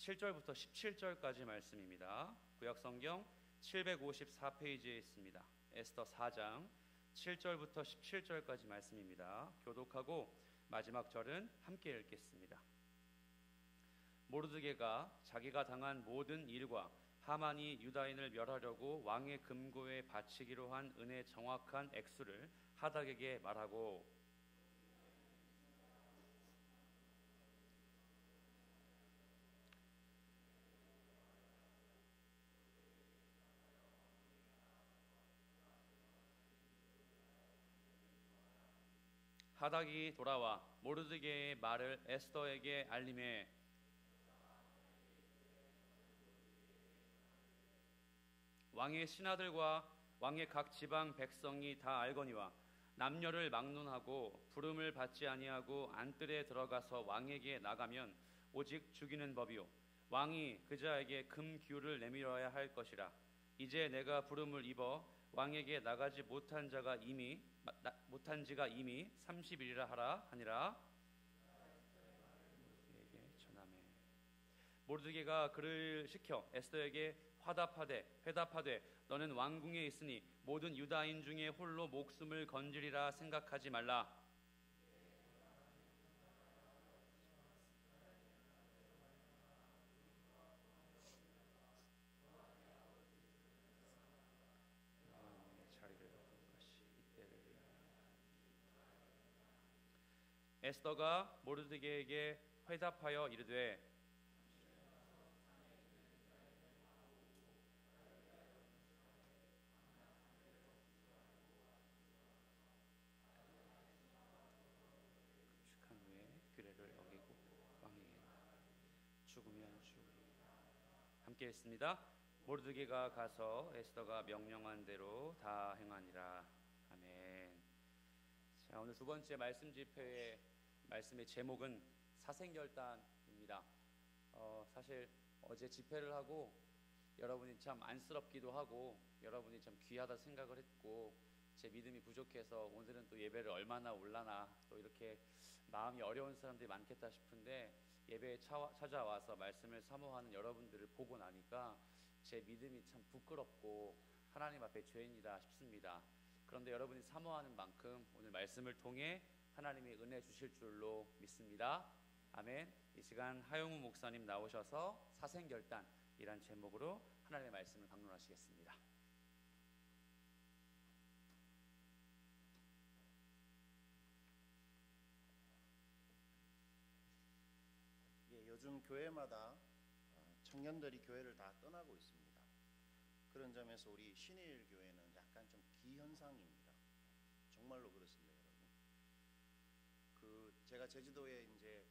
7절부터 17절까지 말씀입니다. 구약성경 754페이지에 있습니다. 에스더 4장 7절부터 17절까지 말씀입니다. 교독하고 마지막 절은 함께 읽겠습니다. 모르드게가 자기가 당한 모든 일과 하만이 유다인을 멸하려고 왕의 금고에 바치기로 한 은의 정확한 액수를 하닥에게 말하고, 하닥이 돌아와 모르드게의 말을 에스더에게 알림해 왕의 신하들과 왕의 각 지방 백성이 다 알거니와 남녀를 막론하고 부름을 받지 아니하고 안뜰에 들어가서 왕에게 나가면 오직 죽이는 법이요 왕이 그자에게 금 기울을 내밀어야 할 것이라. 이제 내가 부름을 입어 왕에게 나가지 못한 지가 이미 30일이라 하라 하니라. 모르드게가 그를 시켜 에스더에게 회답하되 너는 왕궁에 있으니 모든 유다인 중에 홀로 목숨을 건지리라 생각하지 말라. 에스더가 모르드게에게 회답하여 이르되 금식한 후에 규례를 어기고 왕에게 죽으면 죽으리라. 함께 읽습니다. 모르드게가 가서 에스더가 명령한 대로 다 행하니라. 아멘. 자, 오늘 두 번째 말씀 집회의 말씀의 제목은 사생결단입니다. 사실 어제 집회를 하고 여러분이 참 안쓰럽기도 하고 여러분이 참 귀하다 생각을 했고 제 믿음이 부족해서 오늘은 또 예배를 얼마나 올라나 또 이렇게 마음이 어려운 사람들이 많겠다 싶은데 예배에 찾아와서 말씀을 사모하는 여러분들을 보고 나니까 제 믿음이 참 부끄럽고 하나님 앞에 죄인이다 싶습니다. 그런데 여러분이 사모하는 만큼 오늘 말씀을 통해 하나님이 은혜 주실 줄로 믿습니다. 아멘. 이 시간 하용우 목사님 나오셔서 사생결단이란 제목으로 하나님의 말씀을 강론하시겠습니다. 예, 요즘 교회마다 청년들이 교회를 다 떠나고 있습니다. 그런 점에서 우리 신일 교회는 약간 좀 기현상입니다. 정말로 그렇습니다, 여러분. 제가 제주도에 이제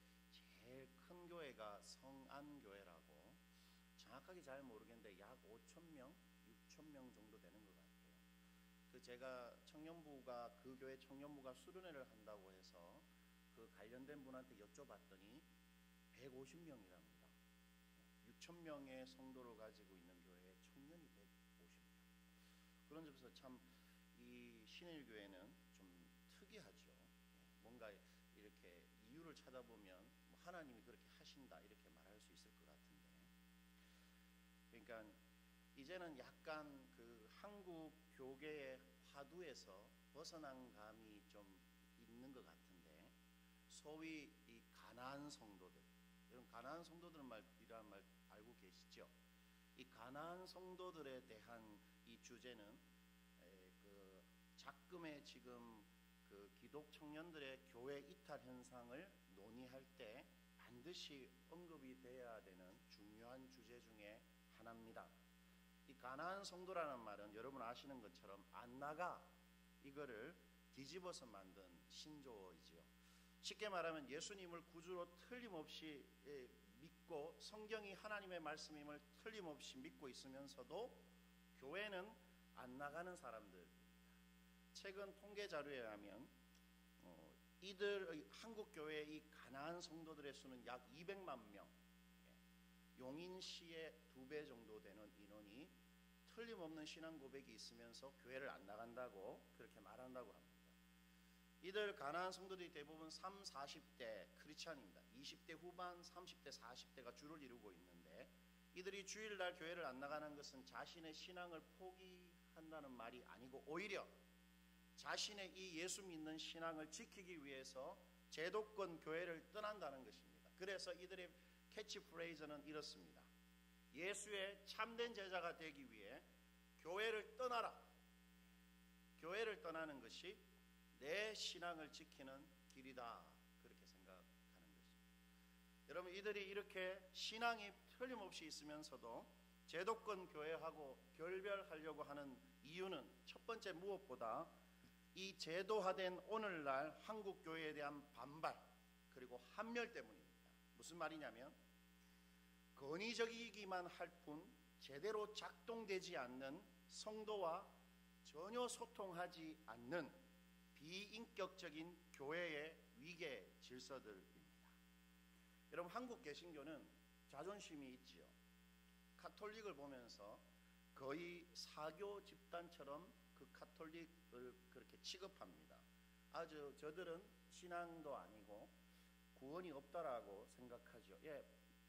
제일 큰 교회가 성안교회라고 정확하게 잘 모르겠는데 약 5,000명, 6,000명 정도 되는 것 같아요. 제가 청년부가 그 교회 청년부가 수련회를 한다고 해서 그 관련된 분한테 여쭤봤더니 150명이랍니다. 6,000명의 성도를 가지고 있는 교회에 청년이 150명. 그런 점에서 참 이 신일교회는 좀 특이하죠. 뭔가 이렇게 이유를 찾아보면 하나님이 그렇게 하신다 이렇게 말할 수 있을 것 같은데, 그러니까 이제는 약간 그 한국 교계의 화두에서 벗어난 감이 좀 있는 것 같은데, 소위 이 가나안 성도들, 여러분 가나안 성도들 말이란 말 알고 계시죠? 이 가나안 성도들에 대한 이 주제는 그 작금의 지금 그 기독 청년들의 교회 이탈 현상을 논의할 때 반드시 언급이 돼야 되는 중요한 주제 중에 하나입니다. 이 가나안 성도라는 말은 여러분 아시는 것처럼 안 나가 이거를 뒤집어서 만든 신조어이지요. 쉽게 말하면 예수님을 구주로 틀림없이 믿고 성경이 하나님의 말씀임을 틀림없이 믿고 있으면서도 교회는 안 나가는 사람들입니다. 최근 통계 자료에 의하면 이들 한국 교회의 이 가나안 성도들의 수는 약 200만 명, 용인시의 2배 정도 되는 인원이 틀림없는 신앙 고백이 있으면서 교회를 안 나간다고 그렇게 말한다고 합니다. 이들 가나안 성도들이 대부분 30, 40대 크리스찬입니다. 20대 후반, 30대, 40대가 주를 이루고 있는데 이들이 주일날 교회를 안 나가는 것은 자신의 신앙을 포기한다는 말이 아니고 오히려 자신의 이 예수 믿는 신앙을 지키기 위해서 제도권 교회를 떠난다는 것입니다. 그래서 이들의 캐치프레이즈는 이렇습니다. 예수의 참된 제자가 되기 위해 교회를 떠나라. 교회를 떠나는 것이 내 신앙을 지키는 길이다. 그렇게 생각하는 것입니다. 여러분, 이들이 이렇게 신앙이 틀림없이 있으면서도 제도권 교회하고 결별하려고 하는 이유는 첫 번째, 무엇보다 이 제도화된 오늘날 한국 교회에 대한 반발 그리고 한멸 때문입니다. 무슨 말이냐면 권위적이기만 할 뿐 제대로 작동되지 않는 성도와 전혀 소통하지 않는 비인격적인 교회의 위계 질서들입니다. 여러분, 한국 개신교는 자존심이 있지요. 카톨릭을 보면서 거의 사교 집단처럼 그 카톨릭을 그렇게 취급합니다. 아주 저들은 신앙도 아니고 구원이 없다라고 생각하죠. 예,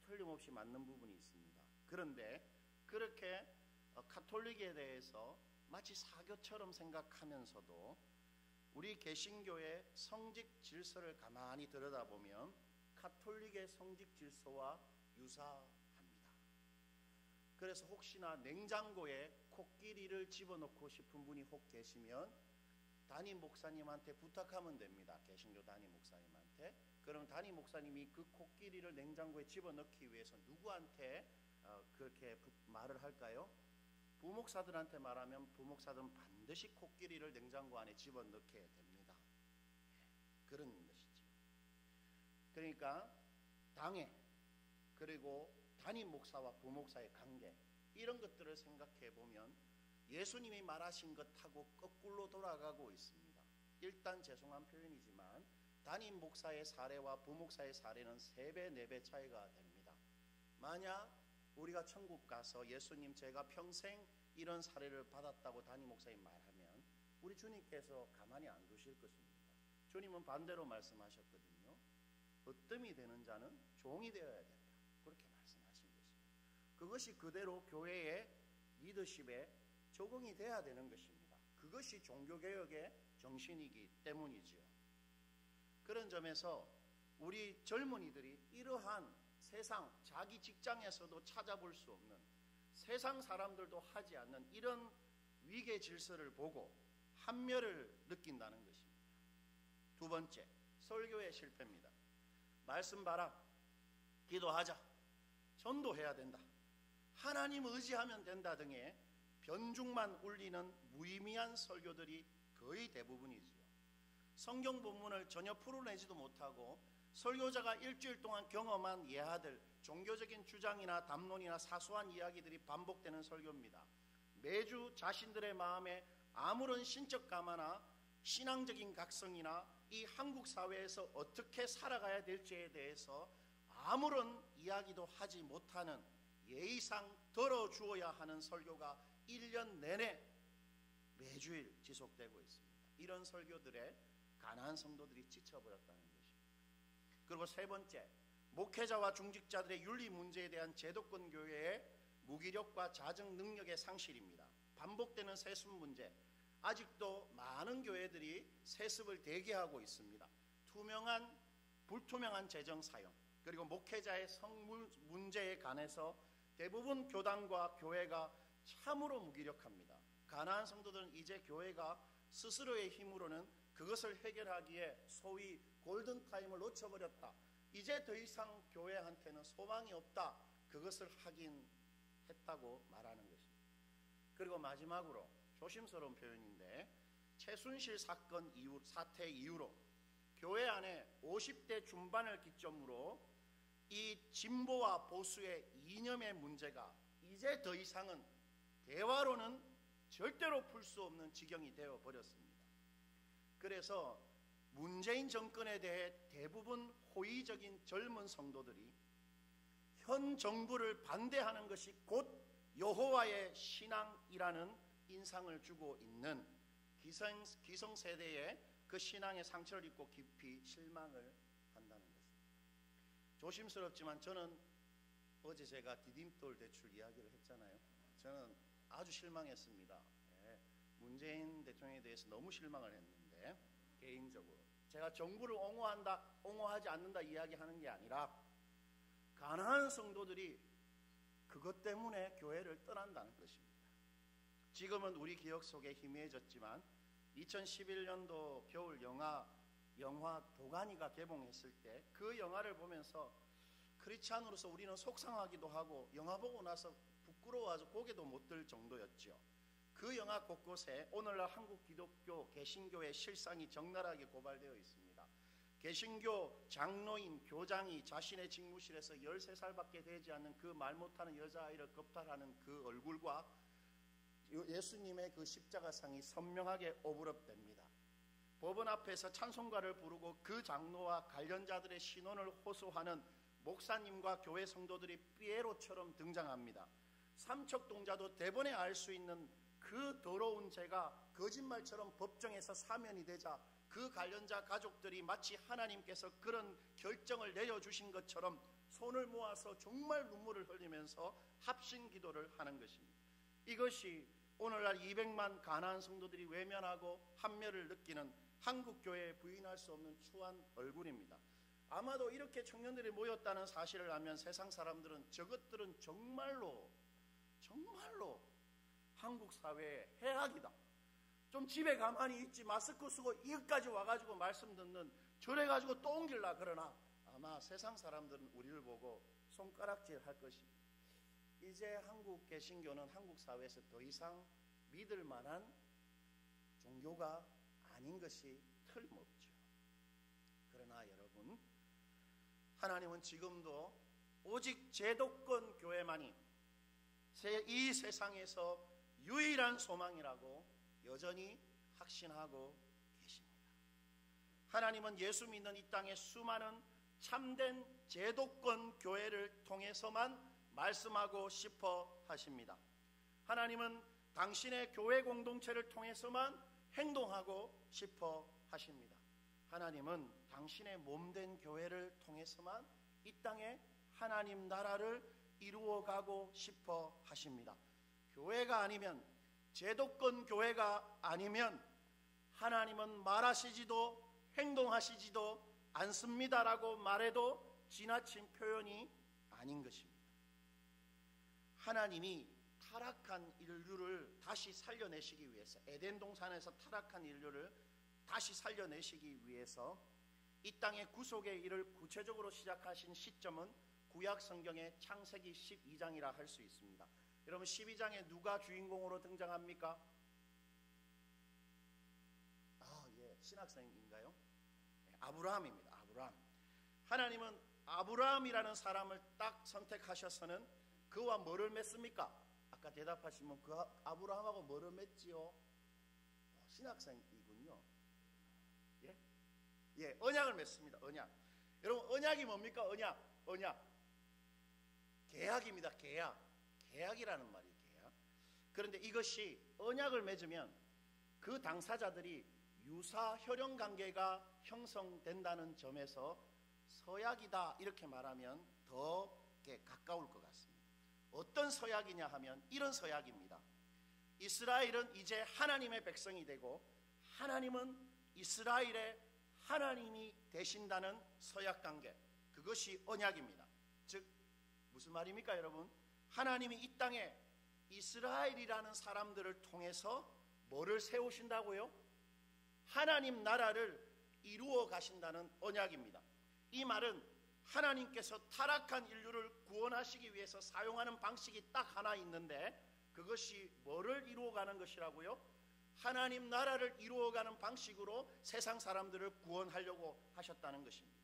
틀림없이 맞는 부분이 있습니다. 그런데 그렇게 카톨릭에 대해서 마치 사교처럼 생각하면서도 우리 개신교의 성직 질서를 가만히 들여다보면 카톨릭의 성직 질서와 유사합니다. 그래서 혹시나 냉장고에 코끼리를 집어넣고 싶은 분이 혹 계시면 담임 목사님한테 부탁하면 됩니다. 개신교 담임 목사님한테. 그럼 담임 목사님이 그 코끼리를 냉장고에 집어넣기 위해서 누구한테 그렇게 말을 할까요? 부목사들한테 말하면 부목사들은 반드시 코끼리를 냉장고 안에 집어넣게 됩니다. 그런 것이죠. 그러니까 당회 그리고 담임 목사와 부목사의 관계, 이런 것들을 생각해 보면 예수님이 말하신 것하고 거꾸로 돌아가고 있습니다. 일단 죄송한 표현이지만 담임 목사의 사례와 부목사의 사례는 3배, 4배 차이가 됩니다. 만약 우리가 천국 가서 예수님 제가 평생 이런 사례를 받았다고 담임 목사님 말하면 우리 주님께서 가만히 안 두실 것입니다. 주님은 반대로 말씀하셨거든요. 으뜸이 되는 자는 종이 되어야 된다. 그렇게 말씀하신 것입니다. 그것이 그대로 교회의 리더십에 적응이 돼야 되는 것입니다. 그것이 종교개혁의 정신이기 때문이지요. 그런 점에서 우리 젊은이들이 이러한 세상, 자기 직장에서도 찾아볼 수 없는, 세상 사람들도 하지 않는 이런 위계 질서를 보고 한멸을 느낀다는 것입니다. 두 번째, 설교의 실패입니다. 말씀 봐라, 기도하자, 전도해야 된다, 하나님 의지하면 된다 등의 변죽만 울리는 무의미한 설교들이 거의 대부분이지요. 성경 본문을 전혀 풀어내지도 못하고 설교자가 일주일 동안 경험한 예하들, 종교적인 주장이나 담론이나 사소한 이야기들이 반복되는 설교입니다. 매주 자신들의 마음에 아무런 신적 감화나 신앙적인 각성이나 이 한국 사회에서 어떻게 살아가야 될지에 대해서 아무런 이야기도 하지 못하는 예의상 들어주어야 하는 설교가 1년 내내 매주일 지속되고 있습니다. 이런 설교들에 가난한 성도들이 지쳐버렸다는 것입니다. 그리고 세 번째, 목회자와 중직자들의 윤리 문제에 대한 제도권 교회의 무기력과 자정 능력의 상실입니다. 반복되는 세습 문제, 아직도 많은 교회들이 세습을 대기하고 있습니다. 불투명한 재정 사용, 그리고 목회자의 성물 문제에 관해서 대부분 교단과 교회가 참으로 무기력합니다. 가난한 성도들은 이제 교회가 스스로의 힘으로는 그것을 해결하기에 소위 골든타임을 놓쳐버렸다, 이제 더 이상 교회한테는 소망이 없다, 그것을 하긴 했다고 말하는 것입니다. 그리고 마지막으로 조심스러운 표현인데, 최순실 사태 이후로 교회 안에 50대 중반을 기점으로 이 진보와 보수의 이념의 문제가 이제 더 이상은 대화로는 절대로 풀 수 없는 지경이 되어버렸습니다. 그래서 문재인 정권에 대해 대부분 호의적인 젊은 성도들이 현 정부를 반대하는 것이 곧 여호와의 신앙이라는 인상을 주고 있는 기성세대의 그 신앙의 상처를 입고 깊이 실망을 한다는 것입니다. 조심스럽지만 저는 어제 제가 디딤돌 대출 이야기를 했잖아요. 저는 아주 실망했습니다. 예, 문재인 대통령에 대해서 너무 실망을 했는데, 개인적으로 제가 정부를 옹호하지 않는다 이야기하는 게 아니라 가난한 성도들이 그것 때문에 교회를 떠난다는 것입니다. 지금은 우리 기억 속에 희미해졌지만 2011년도 겨울 영화 도가니가 개봉했을 때 그 영화를 보면서 크리스찬으로서 우리는 속상하기도 하고 영화 보고 나서 부끄러워서 고개도 못 들 정도였죠. 그 영화 곳곳에 오늘날 한국 기독교 개신교의 실상이 적나라하게 고발되어 있습니다. 개신교 장로인 교장이 자신의 직무실에서 13살밖에 되지 않는 그 말 못하는 여자아이를 겁탈하는 그 얼굴과 예수님의 그 십자가상이 선명하게 오버랩됩니다. 법원 앞에서 찬송가를 부르고 그 장로와 관련자들의 신원을 호소하는 목사님과 교회 성도들이 피에로처럼 등장합니다. 삼척동자도 대번에 알 수 있는 그 더러운 죄가 거짓말처럼 법정에서 사면이 되자 그 관련자 가족들이 마치 하나님께서 그런 결정을 내려주신 것처럼 손을 모아서 정말 눈물을 흘리면서 합심 기도를 하는 것입니다. 이것이 오늘날 200만 가난한 성도들이 외면하고 한멸을 느끼는 한국교회에 부인할 수 없는 추한 얼굴입니다. 아마도 이렇게 청년들이 모였다는 사실을 알면 세상 사람들은 저것들은 정말로 한국 사회의 해악이다. 좀 집에 가만히 있지 마스크 쓰고 여기까지 와가지고 말씀 듣는 저래가지고 또 옮길라 그러나 아마 세상 사람들은 우리를 보고 손가락질 할 것입니다. 이제 한국 개신교는 한국 사회에서 더 이상 믿을 만한 종교가 아닌 것이 틀림없죠. 그러나 여러분, 하나님은 지금도 오직 제도권 교회만이 이 세상에서 유일한 소망이라고 여전히 확신하고 계십니다. 하나님은 예수 믿는 이 땅의 수많은 참된 제도권 교회를 통해서만 말씀하고 싶어 하십니다. 하나님은 당신의 교회 공동체를 통해서만 행동하고 싶어 하십니다. 하나님은 당신의 몸된 교회를 통해서만 이 땅에 하나님 나라를 이루어가고 싶어 하십니다. 교회가 아니면, 제도권 교회가 아니면 하나님은 말하시지도 행동하시지도 않습니다라고 말해도 지나친 표현이 아닌 것입니다. 하나님이 타락한 인류를 다시 살려내시기 위해서, 에덴 동산에서 타락한 인류를 다시 살려내시기 위해서 이 땅의 구속의 일을 구체적으로 시작하신 시점은 구약 성경의 창세기 12장이라 할 수 있습니다. 여러분, 12장에 누가 주인공으로 등장합니까? 신학생인가요? 아브라함입니다. 아브라함. 하나님은 아브라함이라는 사람을 딱 선택하셔서는 그와 뭐를 맺습니까? 아까 대답하시면 그 아브라함하고 뭐를 맺지요? 신학생이군요. 예, 언약을 맺습니다. 언약. 여러분, 언약이 뭡니까? 언약. 계약입니다. 계약이라는 말이 계약. 그런데 이것이 언약을 맺으면 그 당사자들이 유사 혈연 관계가 형성된다는 점에서 서약이다 이렇게 말하면 더 가까울 것 같습니다. 어떤 서약이냐 하면 이런 서약입니다. 이스라엘은 이제 하나님의 백성이 되고 하나님은 이스라엘의 하나님이 되신다는 서약 관계, 그것이 언약입니다. 즉 무슨 말입니까 여러분? 하나님이 이 땅에 이스라엘이라는 사람들을 통해서 뭐를 세우신다고요? 하나님 나라를 이루어 가신다는 언약입니다. 이 말은 하나님께서 타락한 인류를 구원하시기 위해서 사용하는 방식이 딱 하나 있는데 그것이 뭐를 이루어가는 것이라고요? 하나님 나라를 이루어가는 방식으로 세상 사람들을 구원하려고 하셨다는 것입니다.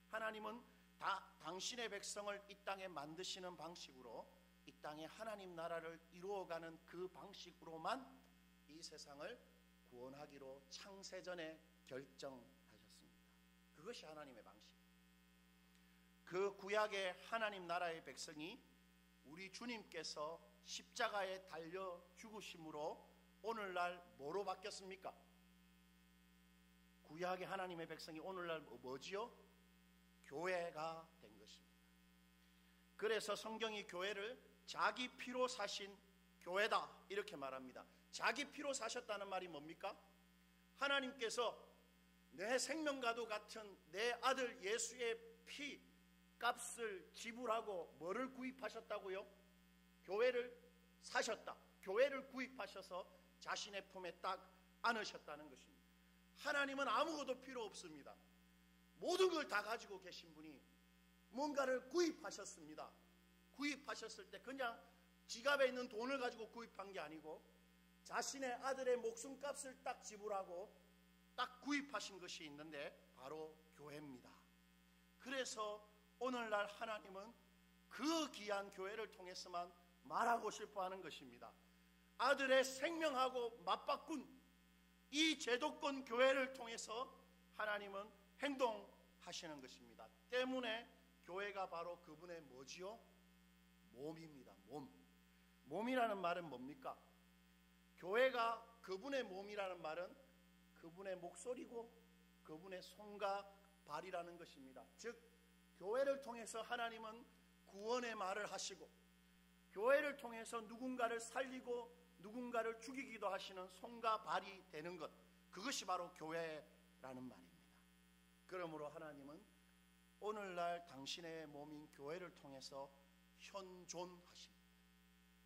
하나님은 당신의 백성을 이 땅에 만드시는 방식으로 이 땅에 하나님 나라를 이루어가는 그 방식으로만 이 세상을 구원하기로 창세전에 결정하셨습니다. 그것이 하나님의 방식. 그 구약의 하나님 나라의 백성이 우리 주님께서 십자가에 달려 죽으심으로 오늘날 뭐로 바뀌었습니까? 구약의 하나님의 백성이 오늘날 뭐지요? 교회가 된 것입니다. 그래서 성경이 교회를 자기 피로 사신 교회다 이렇게 말합니다. 자기 피로 사셨다는 말이 뭡니까? 하나님께서 내 생명과도 같은 내 아들 예수의 피 값을 지불하고 뭐를 구입하셨다고요? 교회를 사셨다. 교회를 구입하셔서 자신의 품에 딱 안으셨다는 것입니다. 하나님은 아무것도 필요 없습니다. 모든 걸 다 가지고 계신 분이 뭔가를 구입하셨습니다. 구입하셨을 때 그냥 지갑에 있는 돈을 가지고 구입한 게 아니고 자신의 아들의 목숨값을 딱 지불하고 딱 구입하신 것이 있는데 바로 교회입니다. 그래서 오늘날 하나님은 그 귀한 교회를 통해서만 말하고 싶어하는 것입니다. 아들의 생명하고 맞바꾼 이 제도권 교회를 통해서 하나님은 행동하시는 것입니다. 때문에 교회가 바로 그분의 뭐지요? 몸입니다. 몸이라는 말은 뭡니까? 교회가 그분의 몸이라는 말은 그분의 목소리고 그분의 손과 발이라는 것입니다. 즉 교회를 통해서 하나님은 구원의 말을 하시고 교회를 통해서 누군가를 살리고 누군가를 죽이기도 하시는 손과 발이 되는 것, 그것이 바로 교회라는 말입니다. 그러므로 하나님은 오늘날 당신의 몸인 교회를 통해서 현존하십니다.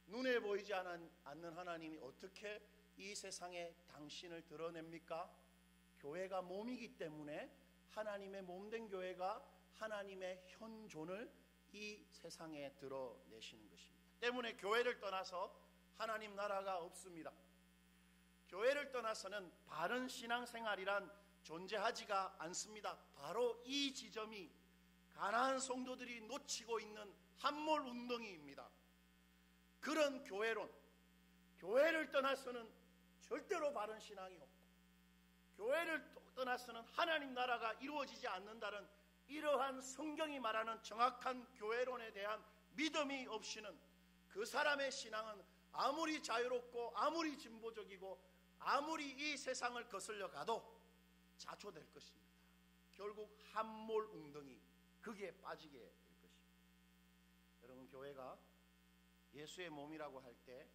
눈에 보이지 않는 하나님이 어떻게 이 세상에 당신을 드러냅니까? 교회가 몸이기 때문에 하나님의 몸된 교회가 하나님의 현존을 이 세상에 드러내시는 것입니다. 때문에 교회를 떠나서 하나님 나라가 없습니다. 교회를 떠나서는 바른 신앙생활이란 존재하지가 않습니다. 바로 이 지점이 가난한 성도들이 놓치고 있는 함몰 운동입니다. 그런 교회를 떠나서는 절대로 바른 신앙이 없고 교회를 떠나서는 하나님 나라가 이루어지지 않는다는 이러한 성경이 말하는 정확한 교회론에 대한 믿음이 없이는 그 사람의 신앙은 아무리 자유롭고 아무리 진보적이고 아무리 이 세상을 거슬려 가도 자초될 것입니다. 결국 함몰 웅덩이 거기에 빠지게 될 것입니다. 여러분, 교회가 예수의 몸이라고 할 때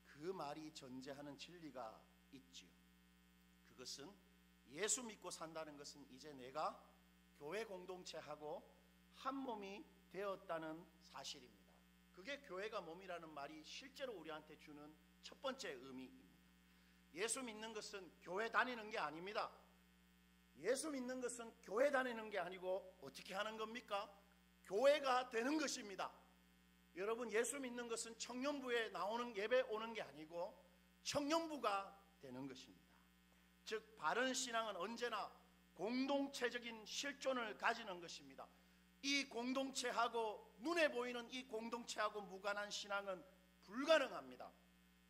그 말이 전제하는 진리가 있지요. 그것은 예수 믿고 산다는 것은 이제 내가 교회 공동체하고 한 몸이 되었다는 사실입니다. 그게 교회가 몸이라는 말이 실제로 우리한테 주는 첫 번째 의미입니다. 예수 믿는 것은 교회 다니는 게 아닙니다. 예수 믿는 것은 교회 다니는 게 아니고 어떻게 하는 겁니까? 교회가 되는 것입니다. 여러분, 예수 믿는 것은 청년부에 나오는 예배 오는 게 아니고 청년부가 되는 것입니다. 즉 바른 신앙은 언제나 공동체적인 실존을 가지는 것입니다. 이 공동체하고 눈에 보이는 이 공동체하고 무관한 신앙은 불가능합니다.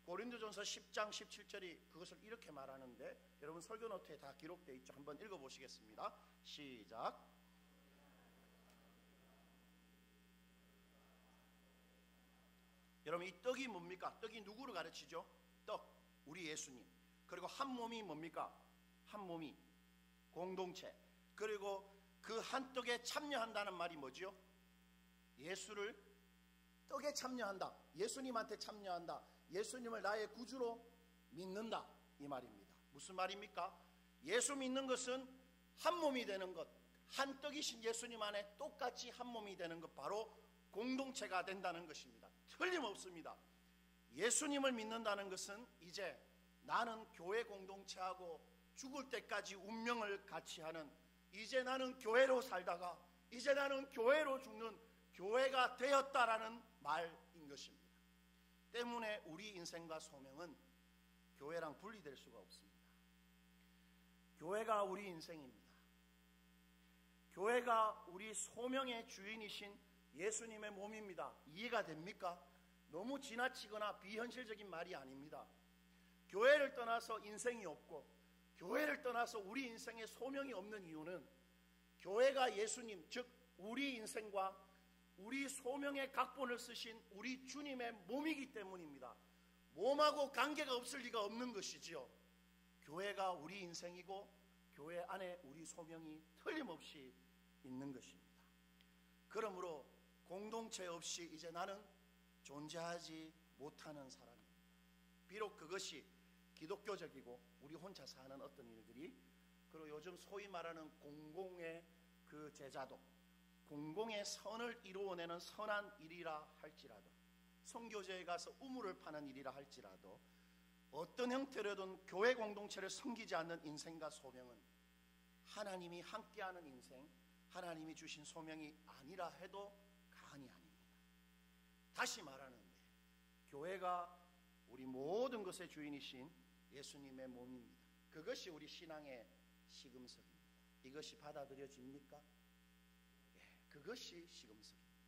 고린도전서 10장 17절이 그것을 이렇게 말하는데 여러분 설교 노트에 다 기록되어 있죠. 한번 읽어보시겠습니다. 시작. 여러분, 이 떡이 뭡니까? 떡이 누구를 가르치죠? 떡, 우리 예수님. 그리고 한 몸이 뭡니까? 한 몸이 공동체. 그리고 그 한 떡에 참여한다는 말이 뭐죠? 예수를 떡에 참여한다. 예수님한테 참여한다. 예수님을 나의 구주로 믿는다. 이 말입니다. 무슨 말입니까? 예수 믿는 것은 한 몸이 되는 것, 한 떡이신 예수님 안에 똑같이 한 몸이 되는 것, 바로 공동체가 된다는 것입니다. 틀림없습니다. 예수님을 믿는다는 것은 이제 나는 교회 공동체하고 죽을 때까지 운명을 같이 하는, 이제 나는 교회로 살다가 이제 나는 교회로 죽는 교회가 되었다라는 말인 것입니다. 때문에 우리 인생과 소명은 교회랑 분리될 수가 없습니다. 교회가 우리 인생입니다. 교회가 우리 소명의 주인이신 예수님의 몸입니다. 이해가 됩니까? 너무 지나치거나 비현실적인 말이 아닙니다. 교회를 떠나서 인생이 없고 교회를 떠나서 우리 인생에 소명이 없는 이유는 교회가 예수님, 즉 우리 인생과 우리 소명의 각본을 쓰신 우리 주님의 몸이기 때문입니다. 몸하고 관계가 없을 리가 없는 것이지요. 교회가 우리 인생이고 교회 안에 우리 소명이 틀림없이 있는 것입니다. 그러므로 공동체 없이 이제 나는 존재하지 못하는 사람입니다. 비록 그것이 기독교적이고 우리 혼자 사는 어떤 일들이, 그리고 요즘 소위 말하는 공공의 그 제자도, 공공의 선을 이루어내는 선한 일이라 할지라도, 선교제에 가서 우물을 파는 일이라 할지라도, 어떤 형태로든 교회 공동체를 섬기지 않는 인생과 소명은 하나님이 함께하는 인생, 하나님이 주신 소명이 아니라 해도 과언이 아닙니다. 다시 말하는데 교회가 우리 모든 것의 주인이신 예수님의 몸입니다. 그것이 우리 신앙의 시금석입니다. 이것이 받아들여집니까? 예, 그것이 시금석입니다.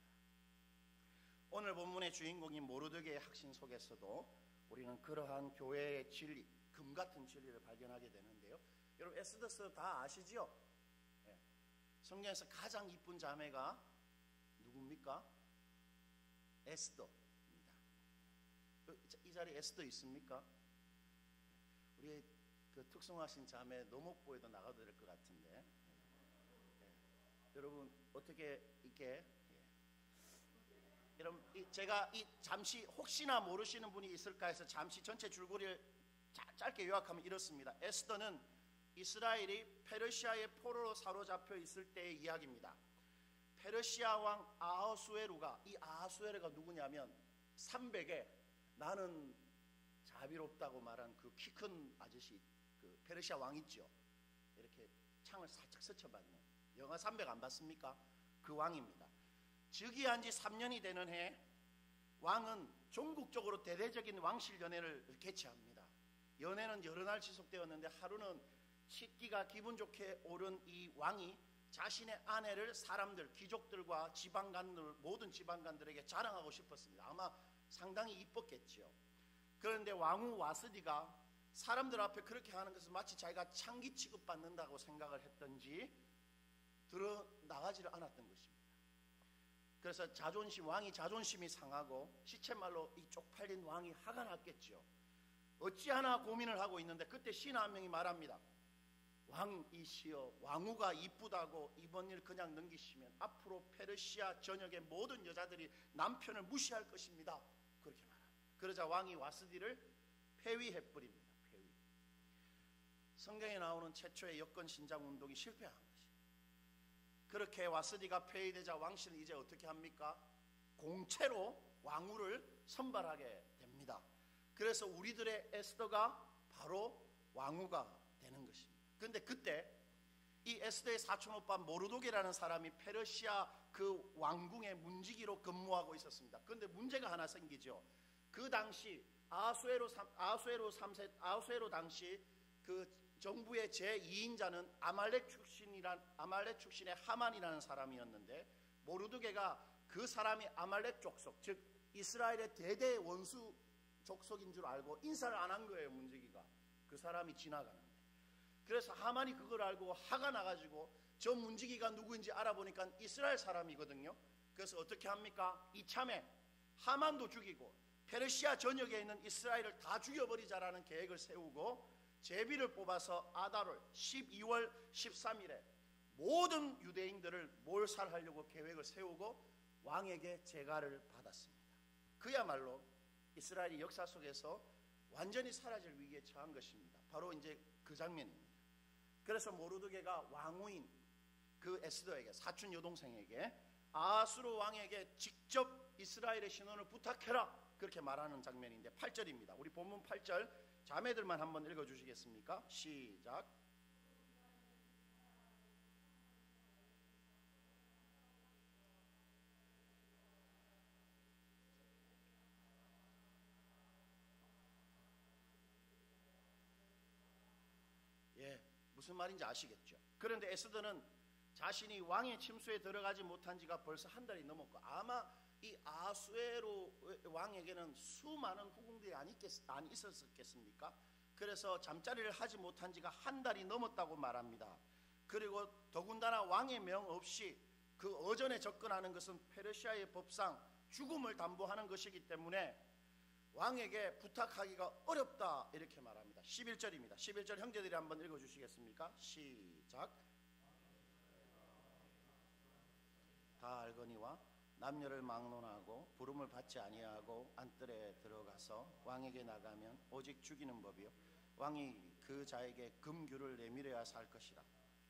오늘 본문의 주인공인 모르드게의 학신 속에서도 우리는 그러한 교회의 진리, 금 같은 진리를 발견하게 되는데요. 여러분 에스더서 다 아시죠? 예. 성경에서 가장 이쁜 자매가 누굽니까? 에스더입니다. 이 자리에 에스더 있습니까? 우리 그 특성하신 자매 노목보에도 나가도 될 것 같은데, 예. 여러분 어떻게 이렇게, 여러분 제가 잠시 혹시나 모르시는 분이 있을까 해서 잠시 전체 줄거리를 짧게 요약하면 이렇습니다. 에스더는 이스라엘이 페르시아의 포로로 사로잡혀 있을 때의 이야기입니다. 페르시아 왕 아하수에루가, 이 아하수에루가 누구냐면 300에 나는 자비롭다고 말한 그 키 큰 아저씨, 그 페르시아 왕 있죠. 이렇게 창을 살짝 스쳐받는, 영화 300 안 봤습니까? 그 왕입니다. 즉위한 지 3년이 되는 해 왕은 전국적으로 대대적인 왕실 연회를 개최합니다. 연회는 여러 날 지속되었는데 하루는 식기가 기분 좋게 오른 이 왕이 자신의 아내를 사람들, 귀족들과 지방관들, 모든 지방관들에게 자랑하고 싶었습니다. 아마 상당히 이뻤겠죠. 그런데 왕후 와스디가 사람들 앞에 그렇게 하는 것을 마치 자기가 창기 취급받는다고 생각을 했던지 드러나가지를 않았던 것입니다. 그래서 왕이 자존심이 상하고 시쳇말로 이 쪽팔린 왕이 화가 났겠죠. 어찌하나 고민을 하고 있는데 그때 신하 한 명이 말합니다. 왕이시여, 왕후가 이쁘다고 이번 일 그냥 넘기시면 앞으로 페르시아 전역의 모든 여자들이 남편을 무시할 것입니다. 그렇게 말합니다. 그러자 왕이 와스디를 폐위해버립니다. 폐위. 성경에 나오는 최초의 여권 신장 운동이 실패한 것입니다. 그렇게 와스디가 폐위되자 왕실은 이제 어떻게 합니까? 공채로 왕후를 선발하게 됩니다. 그래서 우리들의 에스더가 바로 왕후가 되는 것입니다. 그런데 그때 이 에스더의 사촌오빠 모르도게라는 사람이 페르시아 그 왕궁의 문지기로 근무하고 있었습니다. 그런데 문제가 하나 생기죠. 그 당시 아하수에로 당시 그 정부의 제2인자는 아말렉 출신의 하만이라는 사람이었는데, 모르드게가 그 사람이 아말렉 족속, 즉 이스라엘의 대대 원수 족속인 줄 알고 인사를 안 한 거예요. 문지기가 그 사람이 지나가는데. 그래서 하만이 그걸 알고 화가 나가지고 저 문지기가 누구인지 알아보니까 이스라엘 사람이거든요. 그래서 어떻게 합니까? 이참에 하만도 죽이고 페르시아 전역에 있는 이스라엘을 다 죽여버리자라는 계획을 세우고 제비를 뽑아서 아달월 12월 13일에 모든 유대인들을 몰살하려고 계획을 세우고 왕에게 제가를 받았습니다. 그야말로 이스라엘이 역사 속에서 완전히 사라질 위기에 처한 것입니다. 바로 이제 그 장면입니다. 그래서 모르드게가 왕후인 그 에스더에게, 사촌 여동생에게, 아하수르 왕에게 직접 이스라엘의 신원을 부탁해라, 그렇게 말하는 장면인데 8절입니다. 우리 본문 8절 자매들만 한번 읽어주시겠습니까? 시작. 예, 무슨 말인지 아시겠죠? 그런데 에스더는 자신이 왕의 침수에 들어가지 못한 지가 벌써 한 달이 넘었고, 아마 이 아하수에로 왕에게는 수많은 후궁들이 안 있었겠습니까? 그래서 잠자리를 하지 못한 지가 한 달이 넘었다고 말합니다. 그리고 더군다나 왕의 명 없이 그 어전에 접근하는 것은 페르시아의 법상 죽음을 담보하는 것이기 때문에 왕에게 부탁하기가 어렵다, 이렇게 말합니다. 11절입니다. 11절 형제들이 한번 읽어주시겠습니까? 시작. 다 알거니와 남녀를 막론하고 부름을 받지 아니하고 안뜰에 들어가서 왕에게 나가면 오직 죽이는 법이요 왕이 그 자에게 금규를 내밀어야 살 것이라.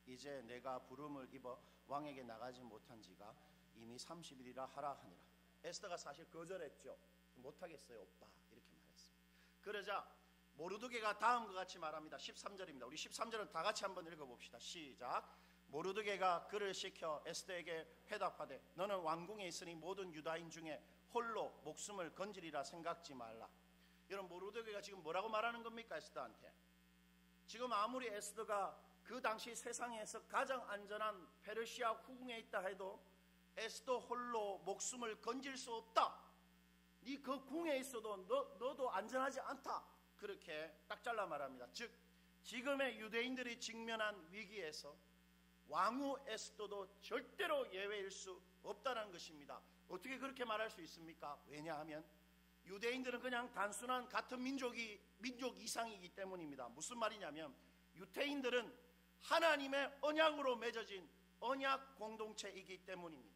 이제 내가 부름을 입어 왕에게 나가지 못한 지가 이미 30일이라 하라 하니라. 에스더가 사실 거절했죠. 못하겠어요 오빠, 이렇게 말했습니다. 그러자 모르드게가 다음과 같이 말합니다. 13절입니다. 우리 13절은 다 같이 한번 읽어봅시다. 시작. 모르드게가 그를 시켜 에스더에게 회답하되 너는 왕궁에 있으니 모든 유다인 중에 홀로 목숨을 건지리라 생각지 말라. 여러분, 모르드게가 지금 뭐라고 말하는 겁니까? 에스더한테 지금 아무리 에스더가 그 당시 세상에서 가장 안전한 페르시아 후궁에 있다 해도 에스더 홀로 목숨을 건질 수 없다. 네 그 궁에 있어도 너도 안전하지 않다. 그렇게 딱 잘라 말합니다. 즉 지금의 유대인들이 직면한 위기에서 왕후 에스더도 절대로 예외일 수 없다는 것입니다. 어떻게 그렇게 말할 수 있습니까? 왜냐하면 유대인들은 그냥 단순한 같은 민족 이상이기 때문입니다. 무슨 말이냐면 유대인들은 하나님의 언약으로 맺어진 언약 공동체이기 때문입니다.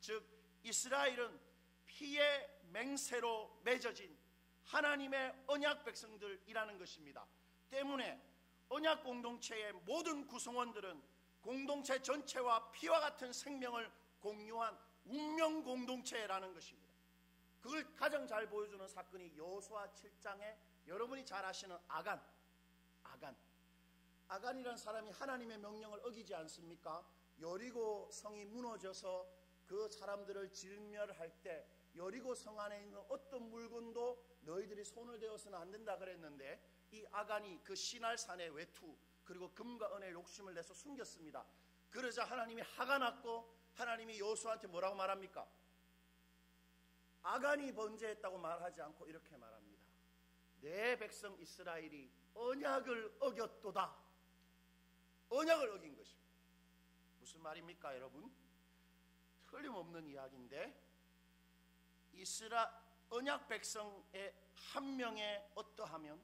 즉 이스라엘은 피의 맹세로 맺어진 하나님의 언약 백성들이라는 것입니다. 때문에 언약 공동체의 모든 구성원들은 공동체 전체와 피와 같은 생명을 공유한 운명 공동체라는 것입니다. 그걸 가장 잘 보여주는 사건이 여호수아 7장에 여러분이 잘 아시는 아간이라는 사람이 하나님의 명령을 어기지 않습니까? 여리고 성이 무너져서 그 사람들을 진멸할 때 여리고 성 안에 있는 어떤 물건도 너희들이 손을 대어서는 안 된다 그랬는데 이 아간이 그 시날산의 외투 그리고 금과 은의 욕심을 내서 숨겼습니다. 그러자 하나님이 화가 났고 하나님이 여호수아한테 뭐라고 말합니까? 아간이 번제했다고 말하지 않고 이렇게 말합니다. 내 백성 이스라엘이 언약을 어겼도다. 언약을 어긴 것입니다. 무슨 말입니까 여러분? 틀림없는 이야기인데 언약 백성의 한 명의 어떠하면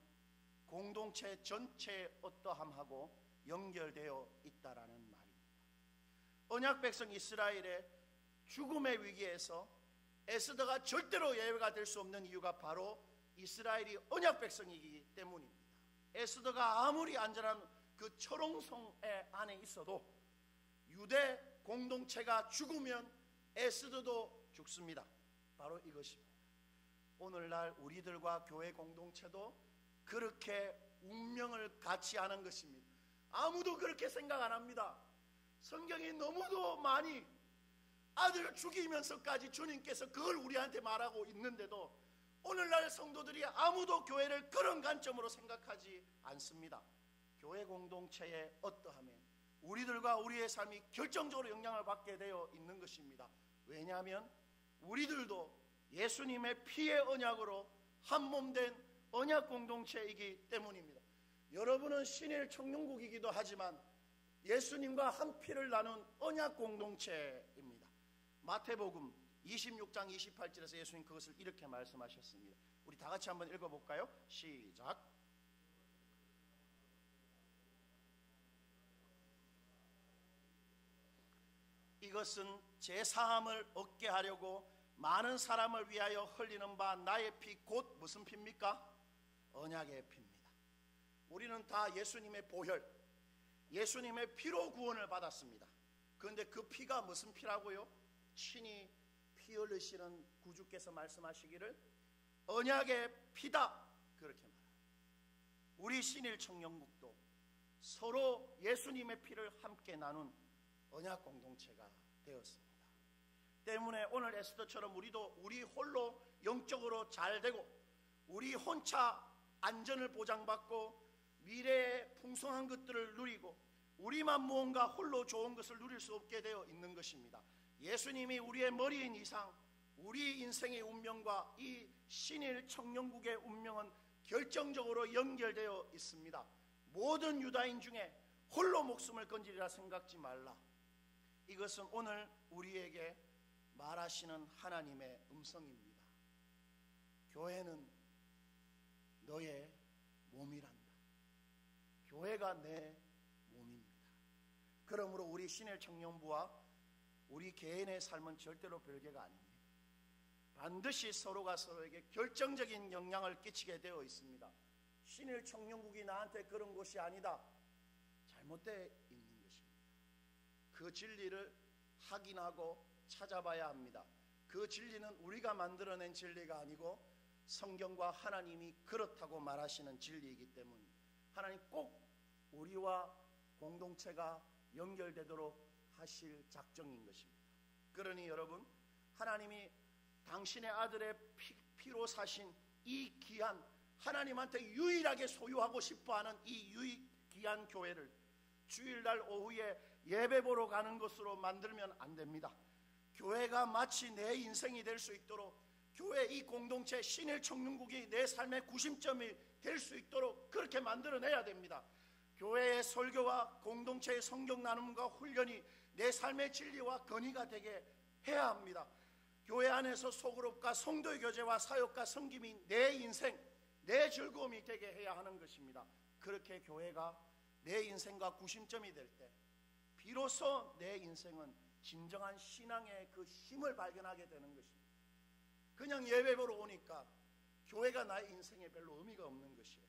공동체 전체의 어떠함하고 연결되어 있다라는 말입니다. 언약 백성 이스라엘의 죽음의 위기에서 에스더가 절대로 예외가 될 수 없는 이유가 바로 이스라엘이 언약 백성이기 때문입니다. 에스더가 아무리 안전한 그 철옹성 안에 있어도 유대 공동체가 죽으면 에스더도 죽습니다. 바로 이것입니다. 오늘날 우리들과 교회 공동체도 그렇게 운명을 같이 하는 것입니다. 아무도 그렇게 생각 안 합니다. 성경이 너무도 많이 아들 죽이면서까지 주님께서 그걸 우리한테 말하고 있는데도 오늘날 성도들이 아무도 교회를 그런 관점으로 생각하지 않습니다. 교회 공동체의 어떠함에 우리들과 우리의 삶이 결정적으로 영향을 받게 되어 있는 것입니다. 왜냐하면 우리들도 예수님의 피의 언약으로 한 몸 된 언약 공동체이기 때문입니다. 여러분은 신일 청년국이기도 하지만 예수님과 한 피를 나눈 언약 공동체입니다. 마태복음 26장 28절에서 예수님 그것을 이렇게 말씀하셨습니다. 우리 다 같이 한번 읽어볼까요? 시작. 이것은 제사함을 얻게 하려고 많은 사람을 위하여 흘리는 바 나의 피 곧 무슨 피입니까? 언약의 피입니다. 우리는 다 예수님의 보혈, 예수님의 피로 구원을 받았습니다. 그런데 그 피가 무슨 피라고요? 친히 피 흘리시는 구주께서 말씀하시기를 언약의 피다 그렇게 말합니다. 우리 신일 청년국도 서로 예수님의 피를 함께 나눈 언약 공동체가 되었습니다. 때문에 오늘 에스더처럼 우리도 우리 홀로 영적으로 잘 되고 우리 혼자 안전을 보장받고 미래의 풍성한 것들을 누리고 우리만 무언가 홀로 좋은 것을 누릴 수 없게 되어 있는 것입니다. 예수님이 우리의 머리인 이상 우리 인생의 운명과 이 신일 청년국의 운명은 결정적으로 연결되어 있습니다. 모든 유다인 중에 홀로 목숨을 건지리라 생각지 말라. 이것은 오늘 우리에게 말하시는 하나님의 음성입니다. 교회는 너의 몸이란다. 교회가 내 몸입니다. 그러므로 우리 신일 청년부와 우리 개인의 삶은 절대로 별개가 아닙니다. 반드시 서로가 서로에게 결정적인 영향을 끼치게 되어 있습니다. 신일 청년국이 나한테 그런 곳이 아니다, 잘못되어 있는 것입니다. 그 진리를 확인하고 찾아봐야 합니다. 그 진리는 우리가 만들어낸 진리가 아니고 성경과 하나님이 그렇다고 말하시는 진리이기 때문입니다. 하나님 꼭 우리와 공동체가 연결되도록 하실 작정인 것입니다. 그러니 여러분, 하나님이 당신의 아들의 피로 사신 이 귀한, 하나님한테 유일하게 소유하고 싶어하는 이 귀한 교회를 주일날 오후에 예배 보러 가는 것으로 만들면 안 됩니다. 교회가 마치 내 인생이 될 수 있도록, 교회 이 공동체 신일 청년국이 내 삶의 구심점이 될 수 있도록 그렇게 만들어내야 됩니다. 교회의 설교와 공동체의 성경 나눔과 훈련이 내 삶의 진리와 건의가 되게 해야 합니다. 교회 안에서 소그룹과 성도의 교제와 사역과 섬김이 내 인생, 내 즐거움이 되게 해야 하는 것입니다. 그렇게 교회가 내 인생과 구심점이 될 때 비로소 내 인생은 진정한 신앙의 그 힘을 발견하게 되는 것입니다. 그냥 예배 보러 오니까 교회가 나의 인생에 별로 의미가 없는 것이에요.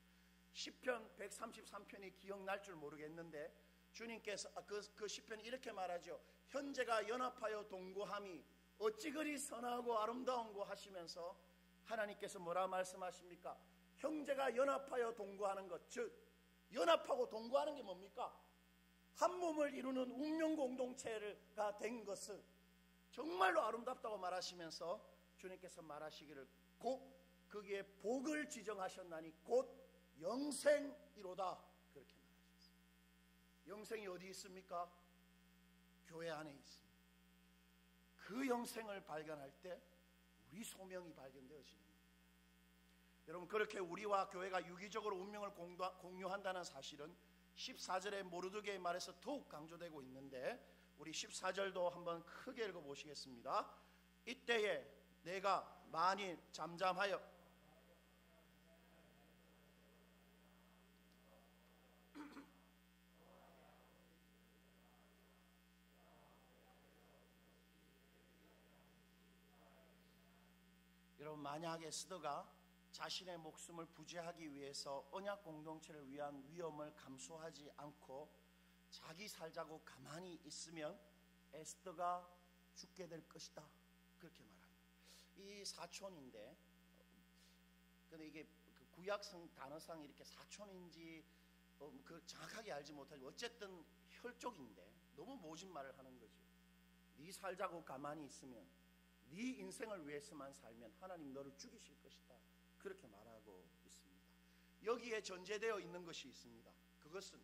시편 133편이 기억날 줄 모르겠는데 주님께서 그 시편이 이렇게 말하죠. 현재가 연합하여 동거함이 어찌 그리 선하고 아름다운고 하시면서 하나님께서 뭐라 말씀하십니까? 형제가 연합하여 동거하는 것, 즉 연합하고 동거하는 게 뭡니까? 한 몸을 이루는 운명 공동체가 된 것은 정말로 아름답다고 말하시면서 주님께서 말하시기를 곧 거기에 복을 지정하셨나니 곧 영생이로다, 그렇게 말하셨어요. 영생이 어디 있습니까? 교회 안에 있습니다. 그 영생을 발견할 때 우리 소명이 발견되어지는 겁니다. 여러분, 그렇게 우리와 교회가 유기적으로 운명을 공유한다는 사실은 14절의 모르드게의 말에서 더욱 강조되고 있는데, 우리 14절도 한번 크게 읽어보시겠습니다. 이때에 내가 만일 잠잠하여 여러분, 만약 에스더가 자신의 목숨을 부지하기 위해서 언약 공동체를 위한 위험을 감수하지 않고 자기 살자고 가만히 있으면 에스더가 죽게 될 것이다, 그렇게 말합니다. 이 사촌인데, 근데 이게 그 구약성 단어상 이렇게 사촌인지 그 정확하게 알지 못하지만 어쨌든 혈족인데 너무 모진 말을 하는 거죠. 네 살자고 가만히 있으면, 네 인생을 위해서만 살면 하나님 너를 죽이실 것이다, 그렇게 말하고 있습니다. 여기에 전제되어 있는 것이 있습니다. 그것은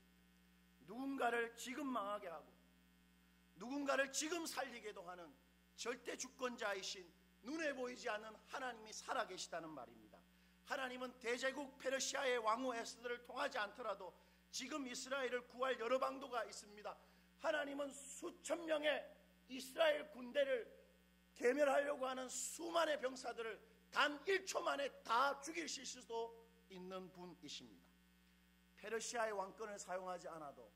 누군가를 지금 망하게 하고 누군가를 지금 살리게도 하는 절대 주권자이신 눈에 보이지 않는 하나님이 살아계시다는 말입니다. 하나님은 대제국 페르시아의 왕후 에스더를 통하지 않더라도 지금 이스라엘을 구할 여러 방도가 있습니다. 하나님은 수천 명의 이스라엘 군대를 괴멸하려고 하는 수만의 병사들을 단 1초 만에 다 죽이실 수도 있는 분이십니다. 페르시아의 왕권을 사용하지 않아도,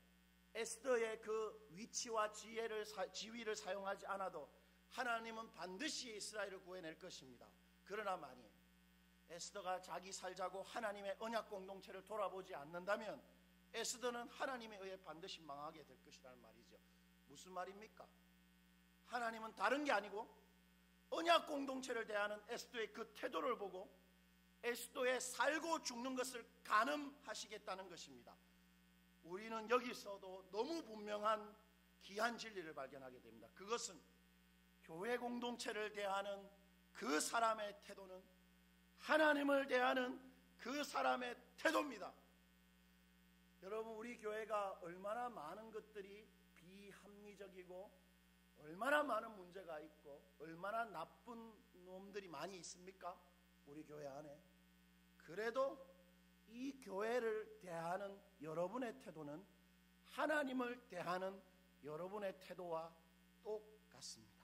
에스더의 그 위치와 지위를 사용하지 않아도 하나님은 반드시 이스라엘을 구해낼 것입니다. 그러나 만일 에스더가 자기 살자고 하나님의 언약 공동체를 돌아보지 않는다면 에스더는 하나님에 의해 반드시 망하게 될 것이라는 말이죠. 무슨 말입니까? 하나님은 다른 게 아니고 언약 공동체를 대하는 에스더의 그 태도를 보고 에스더의 살고 죽는 것을 가늠하시겠다는 것입니다. 우리는 여기서도 너무 분명한 귀한 진리를 발견하게 됩니다. 그것은 교회 공동체를 대하는 그 사람의 태도는 하나님을 대하는 그 사람의 태도입니다. 여러분, 우리 교회가 얼마나 많은 것들이 비합리적이고 얼마나 많은 문제가 있고 얼마나 나쁜 놈들이 많이 있습니까? 우리 교회 안에. 그래도 이 교회를 대하는 여러분의 태도는 하나님을 대하는 여러분의 태도와 똑같습니다.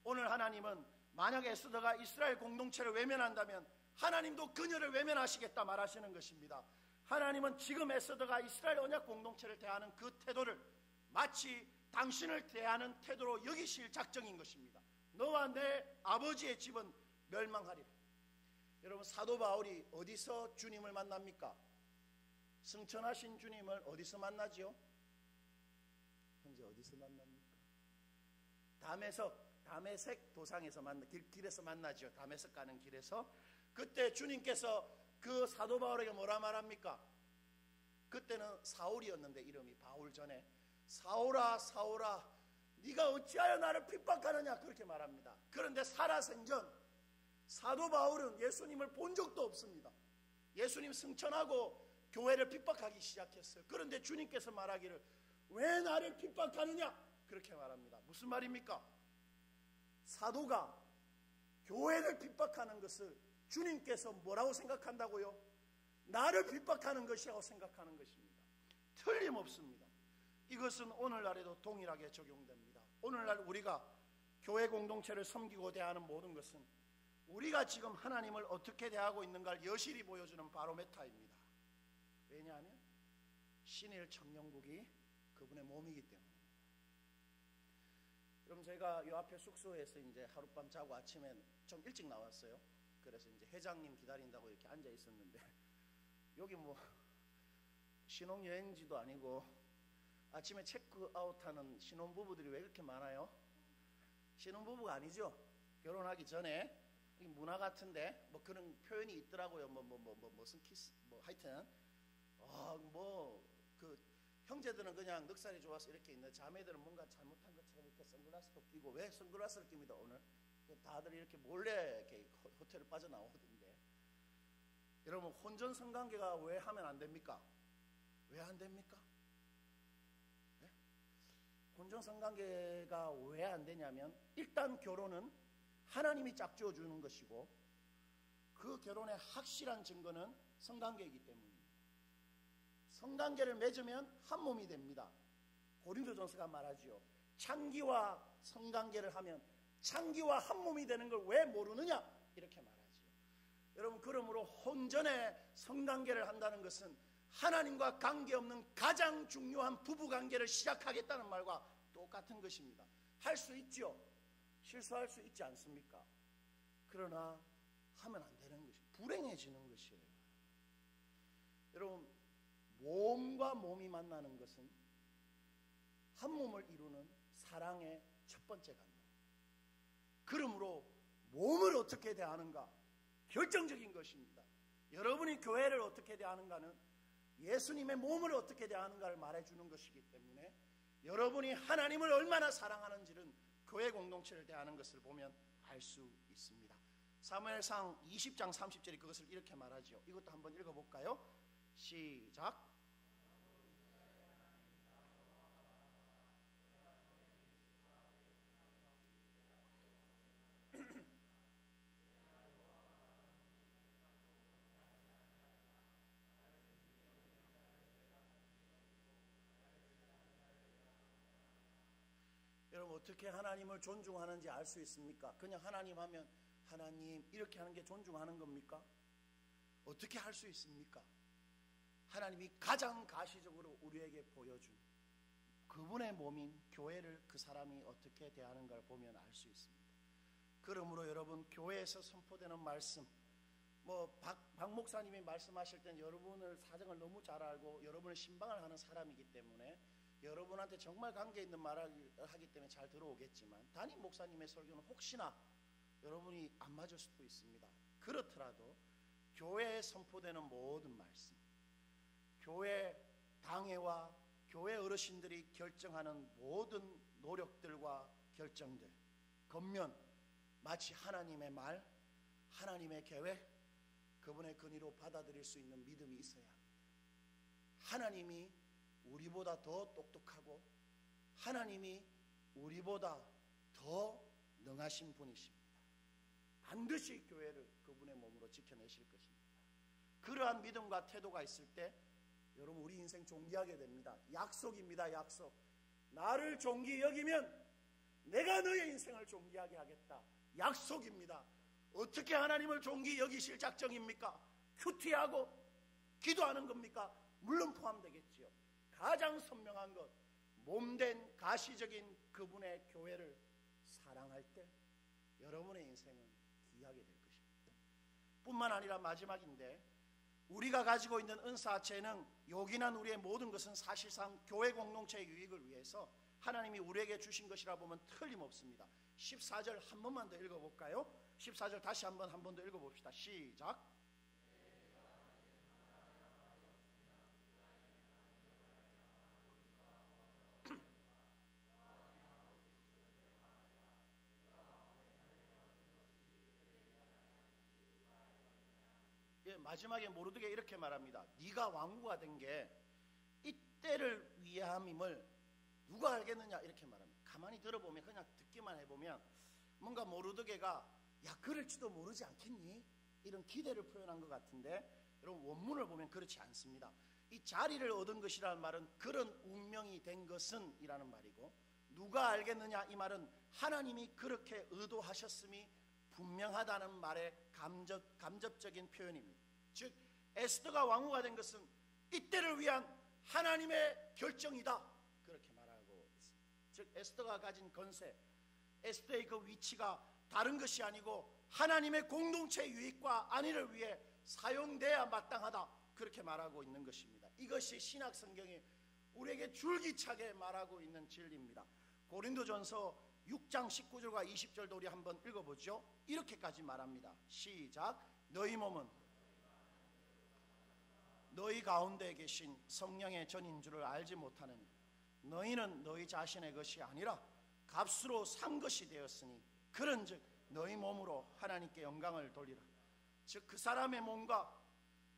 오늘 하나님은 만약 에스더가 이스라엘 공동체를 외면한다면 하나님도 그녀를 외면하시겠다 말하시는 것입니다. 하나님은 지금 에스더가 이스라엘 언약 공동체를 대하는 그 태도를 마치 당신을 대하는 태도로 여기실 작정인 것입니다. 너와 내 아버지의 집은 멸망하리라. 여러분, 사도 바울이 어디서 주님을 만납니까? 승천하신 주님을 어디서 만나지요? 형제, 어디서 만납니까? 다메섹 도상에서 길에서 만나죠. 다메섹 가는 길에서. 그때 주님께서 그 사도 바울에게 뭐라 말합니까? 그때는 사울이었는데 이름이 바울 전에, 사울아 사울아 네가 어찌하여 나를 핍박하느냐, 그렇게 말합니다. 그런데 살아생전 사도 바울은 예수님을 본 적도 없습니다. 예수님 승천하고 교회를 핍박하기 시작했어요. 그런데 주님께서 말하기를 왜 나를 핍박하느냐, 그렇게 말합니다. 무슨 말입니까? 사도가 교회를 핍박하는 것을 주님께서 뭐라고 생각한다고요? 나를 핍박하는 것이라고 생각하는 것입니다. 틀림없습니다. 이것은 오늘날에도 동일하게 적용됩니다. 오늘날 우리가 교회 공동체를 섬기고 대하는 모든 것은 우리가 지금 하나님을 어떻게 대하고 있는가를 여실히 보여주는 바로메타입니다. 왜냐하면 신일 청년국이 그분의 몸이기 때문입니다. 그럼 제가 이 앞에 숙소에서 이제 하룻밤 자고 아침에 좀 일찍 나왔어요. 그래서 이제 회장님 기다린다고 이렇게 앉아 있었는데, 여기 뭐 신혼여행지도 아니고 아침에 체크아웃하는 신혼부부들이 왜 그렇게 많아요? 신혼부부가 아니죠. 결혼하기 전에 문화 같은데 뭐 그런 표현이 있더라고요. 무슨 키스, 뭐 하여튼 그 형제들은 그냥 넉살이 좋아서 이렇게 있는데 자매들은 뭔가 잘못한 것처럼 이렇게 선글라스도 끼고. 왜 선글라스를 낍니다 오늘? 다들 이렇게 몰래 이렇게 호텔을 빠져나오던데. 여러분, 혼전 성관계가 왜 하면 안 됩니까? 왜 안 됩니까? 네? 혼전 성관계가 왜 안 되냐면, 일단 결혼은 하나님이 짝지어 주는 것이고, 그 결혼의 확실한 증거는 성관계이기 때문입니다. 성관계를 맺으면 한 몸이 됩니다. 고린도전서가 말하지요. 창기와 성관계를 하면 창기와 한 몸이 되는 걸 왜 모르느냐, 이렇게 말하지요. 여러분, 그러므로 혼전의 성관계를 한다는 것은 하나님과 관계없는 가장 중요한 부부관계를 시작하겠다는 말과 똑같은 것입니다. 할 수 있죠. 실수할 수 있지 않습니까? 그러나 하면 안 되는 것이 불행해지는 것이에요. 여러분, 몸과 몸이 만나는 것은 한 몸을 이루는 사랑의 첫 번째 관문. 그러므로 몸을 어떻게 대하는가, 결정적인 것입니다. 여러분이 교회를 어떻게 대하는가는 예수님의 몸을 어떻게 대하는가를 말해주는 것이기 때문에, 여러분이 하나님을 얼마나 사랑하는지는 교회 공동체를 대하는 것을 보면 알 수 있습니다. 사무엘상 20장 30절이 그것을 이렇게 말하죠. 이것도 한번 읽어볼까요? 시작. 여러분, 어떻게 하나님을 존중하는지 알 수 있습니까? 그냥 하나님 하면 하나님 이렇게 하는 게 존중하는 겁니까? 어떻게 할 수 있습니까? 하나님이 가장 가시적으로 우리에게 보여준 그분의 몸인 교회를 그 사람이 어떻게 대하는가를 보면 알 수 있습니다. 그러므로 여러분, 교회에서 선포되는 말씀, 박 목사님이 말씀하실 때는 여러분을 사정을 너무 잘 알고 여러분을 신방을 하는 사람이기 때문에 여러분한테 정말 관계 있는 말을 하기 때문에 잘 들어오겠지만, 담임 목사님의 설교는 혹시나 여러분이 안 맞을 수도 있습니다. 그렇더라도 교회에 선포되는 모든 말씀, 교회 당회와 교회 어르신들이 결정하는 모든 노력들과 결정들, 겉면 마치 하나님의 말, 하나님의 계획, 그분의 근의로 받아들일 수 있는 믿음이 있어야 합니다. 하나님이 우리보다 더 똑똑하고 하나님이 우리보다 더 능하신 분이십니다. 반드시 교회를 그분의 몸으로 지켜내실 것입니다. 그러한 믿음과 태도가 있을 때 여러분, 우리 인생 존귀하게 됩니다. 약속입니다. 약속. 나를 존귀 여기면 내가 너의 인생을 존귀하게 하겠다. 약속입니다. 어떻게 하나님을 존귀 여기실 작정입니까? 큐티하고 기도하는 겁니까? 물론 포함되겠지요. 가장 선명한 것, 몸된 가시적인 그분의 교회를 사랑할 때 여러분의 인생은 귀하게 될 것입니다. 뿐만 아니라 마지막인데, 우리가 가지고 있는 은사, 재능, 요긴한 우리의 모든 것은 사실상 교회 공동체의 유익을 위해서 하나님이 우리에게 주신 것이라 보면 틀림없습니다. 14절 한 번만 더 읽어볼까요? 14절 다시 한 번 더 읽어봅시다. 시작. 예, 마지막에 모르드게 이렇게 말합니다. 네가 왕후가 된 게 이때를 위함임을 누가 알겠느냐, 이렇게 말합니다. 가만히 들어보면, 그냥 듣기만 해보면 뭔가 모르드게가 야, 그럴지도 모르지 않겠니? 이런 기대를 표현한 것 같은데, 여러분 원문을 보면 그렇지 않습니다. 이 자리를 얻은 것이라는 말은 그런 운명이 된 것은 이라는 말이고, 누가 알겠느냐 이 말은 하나님이 그렇게 의도하셨음이 분명하다는 말의 간접적인 표현입니다. 즉 에스더가 왕후가 된 것은 이때를 위한 하나님의 결정이다, 그렇게 말하고 있습니다. 즉 에스더가 가진 건세, 에스더의 그 위치가 다른 것이 아니고 하나님의 공동체 유익과 안위를 위해 사용돼야 마땅하다, 그렇게 말하고 있는 것입니다. 이것이 신약 성경이 우리에게 줄기차게 말하고 있는 진리입니다. 고린도전서 6장 19절과 20절도 우리 한번 읽어보죠. 이렇게까지 말합니다. 시작. 너희 몸은 너희 가운데 계신 성령의 전인 줄을 알지 못하느니 너희는 너희 자신의 것이 아니라 값으로 산 것이 되었으니 그런즉 너희 몸으로 하나님께 영광을 돌리라. 즉 그 사람의 몸과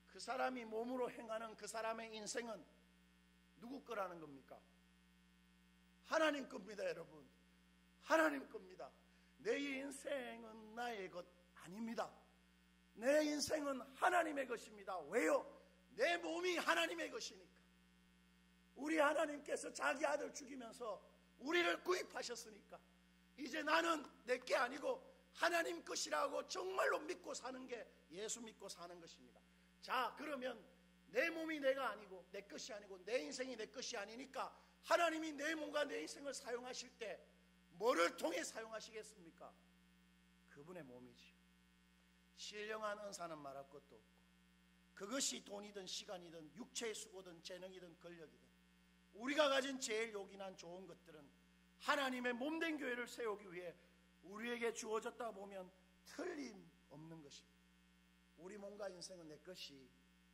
그 사람이 몸으로 행하는 그 사람의 인생은 누구 거라는 겁니까? 하나님 겁니다. 여러분, 하나님 겁니다. 내 인생은 나의 것 아닙니다. 내 인생은 하나님의 것입니다. 왜요? 내 몸이 하나님의 것이니까. 우리 하나님께서 자기 아들 죽이면서 우리를 구입하셨으니까 이제 나는 내 게 아니고 하나님 것이라고 정말로 믿고 사는 게 예수 믿고 사는 것입니다. 자, 그러면 내 몸이 내가 아니고 내 것이 아니고 내 인생이 내 것이 아니니까 하나님이 내 몸과 내 인생을 사용하실 때 뭐를 통해 사용하시겠습니까? 그분의 몸이지요. 신령한 은사는 말할 것도 없고, 그것이 돈이든 시간이든 육체의 수고든 재능이든 권력이든 우리가 가진 제일 요긴한 좋은 것들은 하나님의 몸된 교회를 세우기 위해 우리에게 주어졌다 보면 틀림없는 것입니다. 우리 몸과 인생은 내 것이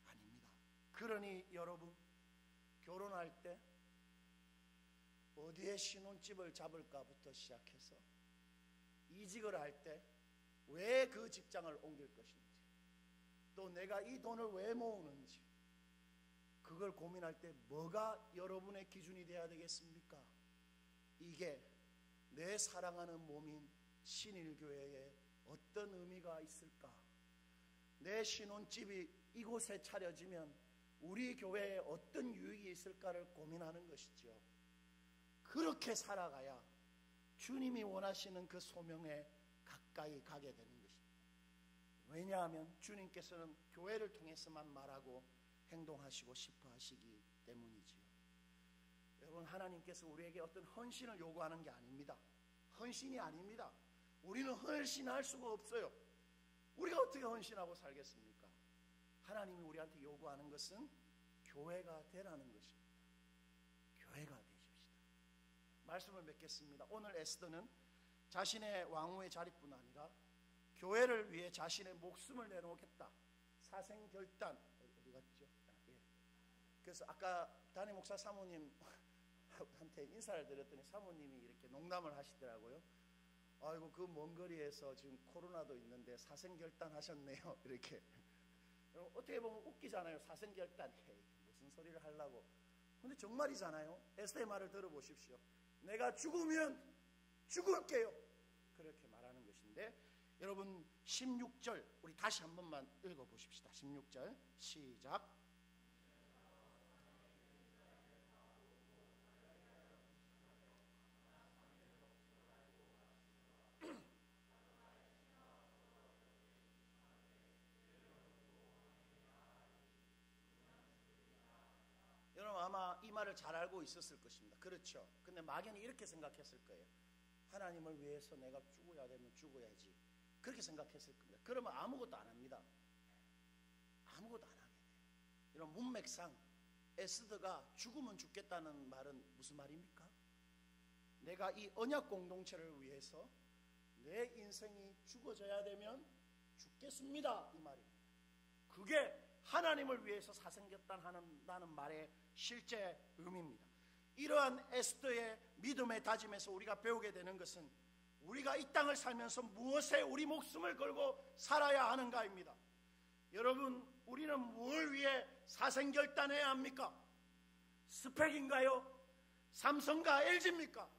아닙니다. 그러니 여러분, 결혼할 때 어디에 신혼집을 잡을까부터 시작해서 이직을 할 때 왜 그 직장을 옮길 것인지, 또 내가 이 돈을 왜 모으는지, 그걸 고민할 때 뭐가 여러분의 기준이 되어야 되겠습니까? 이게 내 사랑하는 몸인 신일교회에 어떤 의미가 있을까? 내 신혼집이 이곳에 차려지면 우리 교회에 어떤 유익이 있을까를 고민하는 것이죠. 그렇게 살아가야 주님이 원하시는 그 소명에 가까이 가게 되는 것입니다. 왜냐하면 주님께서는 교회를 통해서만 말하고 행동하시고 싶어 하시기 때문이지요. 여러분, 하나님께서 우리에게 어떤 헌신을 요구하는 게 아닙니다. 헌신이 아닙니다. 우리는 헌신할 수가 없어요. 우리가 어떻게 헌신하고 살겠습니까? 하나님이 우리한테 요구하는 것은 교회가 되라는 것입니다. 교회가 되십시다. 말씀을 맺겠습니다. 오늘 에스더는 자신의 왕후의 자리뿐 아니라 교회를 위해 자신의 목숨을 내놓겠다, 사생결단, 어디 갔죠? 예. 그래서 아까 담임 목사 사모님한테 인사를 드렸더니 사모님이 이렇게 농담을 하시더라고요. 아이고, 그 먼 거리에서 지금 코로나도 있는데 사생결단 하셨네요. 이렇게. 어떻게 보면 웃기잖아요. 사생결단, 헤이, 무슨 소리를 하려고. 근데 정말이잖아요. 에스더의 말을 들어보십시오. 내가 죽으면 죽을게요, 그렇게 말하는 것인데, 여러분 16절 우리 다시 한 번만 읽어보십시다. 16절 시작. 여러분, 아마 이 말을 잘 알고 있었을 것입니다. 그렇죠. 근데 막연히 이렇게 생각했을 거예요. 하나님을 위해서 내가 죽어야 되면 죽어야지. 그렇게 생각했을 겁니다. 그러면 아무것도 안 합니다. 아무것도 안 하게 돼요. 이런 문맥상 에스더가 죽으면 죽겠다는 말은 무슨 말입니까? 내가 이 언약 공동체를 위해서 내 인생이 죽어져야 되면 죽겠습니다, 이 말입니다. 그게 하나님을 위해서 사생겼다는 말의 실제 의미입니다. 이러한 에스더의 믿음의 다짐에서 우리가 배우게 되는 것은 우리가 이 땅을 살면서 무엇에 우리 목숨을 걸고 살아야 하는가입니다. 여러분, 우리는 무엇을 위해 사생결단해야 합니까? 스펙인가요? 삼성과 LG입니까?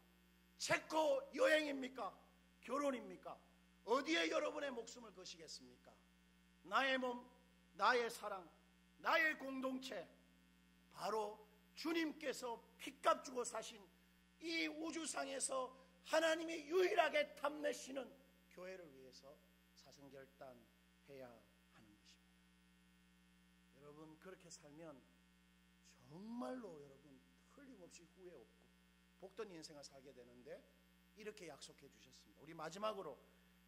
체코 여행입니까? 결혼입니까? 어디에 여러분의 목숨을 거시겠습니까? 나의 몸, 나의 사랑, 나의 공동체, 바로 주님께서 피값 주고 사신 이 우주상에서 하나님이 유일하게 탐내시는 교회를 위해서 사생결단해야 하는 것입니다. 여러분, 그렇게 살면 정말로 여러분 틀림없이 후회 없고 복된 인생을 살게 되는데 이렇게 약속해 주셨습니다. 우리 마지막으로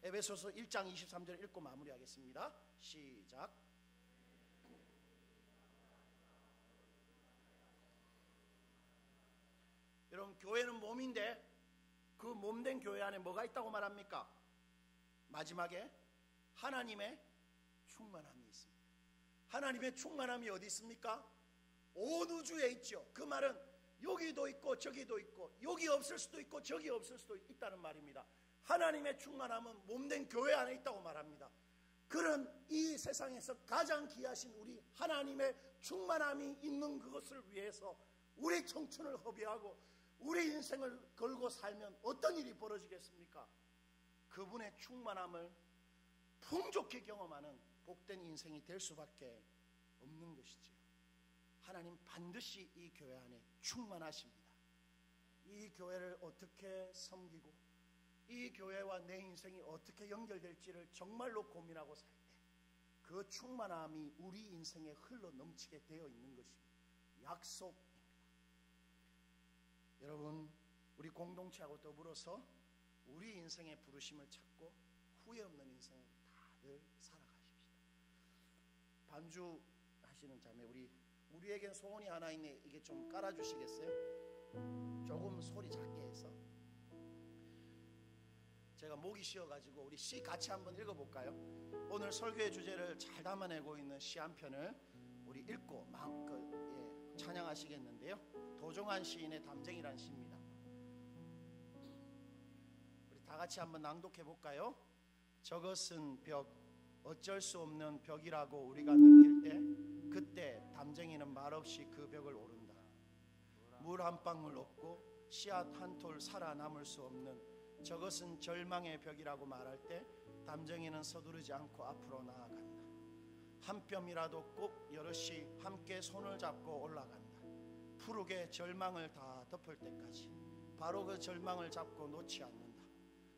에베소서 1장 23절 읽고 마무리하겠습니다. 시작. 여러분, 교회는 몸인데 그 몸된 교회 안에 뭐가 있다고 말합니까? 마지막에 하나님의 충만함이 있습니다. 하나님의 충만함이 어디 있습니까? 온 우주에 있죠. 그 말은 여기도 있고 저기도 있고 여기 없을 수도 있고 저기 없을 수도 있다는 말입니다. 하나님의 충만함은 몸된 교회 안에 있다고 말합니다. 그런 이 세상에서 가장 귀하신 우리 하나님의 충만함이 있는 그것을 위해서 우리 청춘을 허비하고 우리 인생을 걸고 살면 어떤 일이 벌어지겠습니까? 그분의 충만함을 풍족히 경험하는 복된 인생이 될 수밖에 없는 것이지요. 하나님 반드시 이 교회 안에 충만하십니다. 이 교회를 어떻게 섬기고 이 교회와 내 인생이 어떻게 연결될지를 정말로 고민하고 살 때 그 충만함이 우리 인생에 흘러 넘치게 되어 있는 것입니다. 약속입니다. 여러분, 우리 공동체하고 더불어서 우리 인생의 부르심을 찾고 후회 없는 인생을 다들 살아가십시다. 반주하시는 자매, 우리에겐 소원이 하나 있네. 이게 좀 깔아주시겠어요? 조금 소리 작게 해서. 제가 목이 쉬어가지고 우리 시 같이 한번 읽어볼까요? 오늘 설교의 주제를 잘 담아내고 있는 시 한 편을 우리 읽고 마음껏 찬양하시겠는데요. 도종환 시인의 담쟁이라는 시입니다. 우리 다 같이 한번 낭독해 볼까요? 저것은 벽, 어쩔 수 없는 벽이라고 우리가 느낄 때 그때 담쟁이는 말없이 그 벽을 오른다. 물 한 방울 없고 씨앗 한 톨 살아남을 수 없는 저것은 절망의 벽이라고 말할 때 담쟁이는 서두르지 않고 앞으로 나아간다. 한 뼘이라도 꼭 여럿이 함께 손을 잡고 올라간다. 푸르게 절망을 다 덮을 때까지 바로 그 절망을 잡고 놓지 않는다.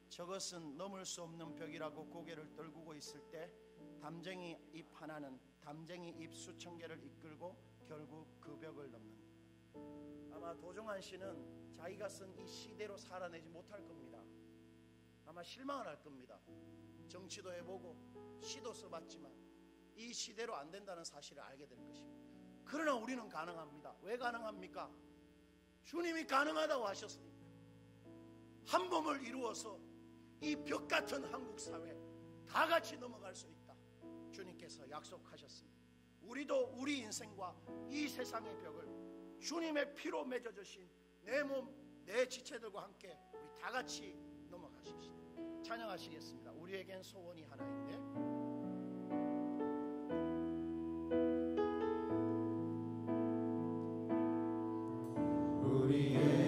저것은 넘을 수 없는 벽이라고 고개를 떨구고 있을 때 담쟁이 잎 하나는 담쟁이 잎 수천 개를 이끌고 결국 그 벽을 넘는다. 아마 도종환 씨는 자기가 쓴 이 시대로 살아내지 못할 겁니다. 아마 실망을 할 겁니다. 정치도 해보고 시도 써봤지만 이 시대로 안 된다는 사실을 알게 될 것입니다. 그러나 우리는 가능합니다. 왜 가능합니까? 주님이 가능하다고 하셨으니까. 한 몸을 이루어서 이 벽 같은 한국 사회 다 같이 넘어갈 수 있다. 주님께서 약속하셨습니다. 우리도 우리 인생과 이 세상의 벽을 주님의 피로 맺어주신 내 몸, 내 지체들과 함께 우리 다 같이 넘어가십시다. 찬양하시겠습니다. 우리에겐 소원이 하나인데 우리의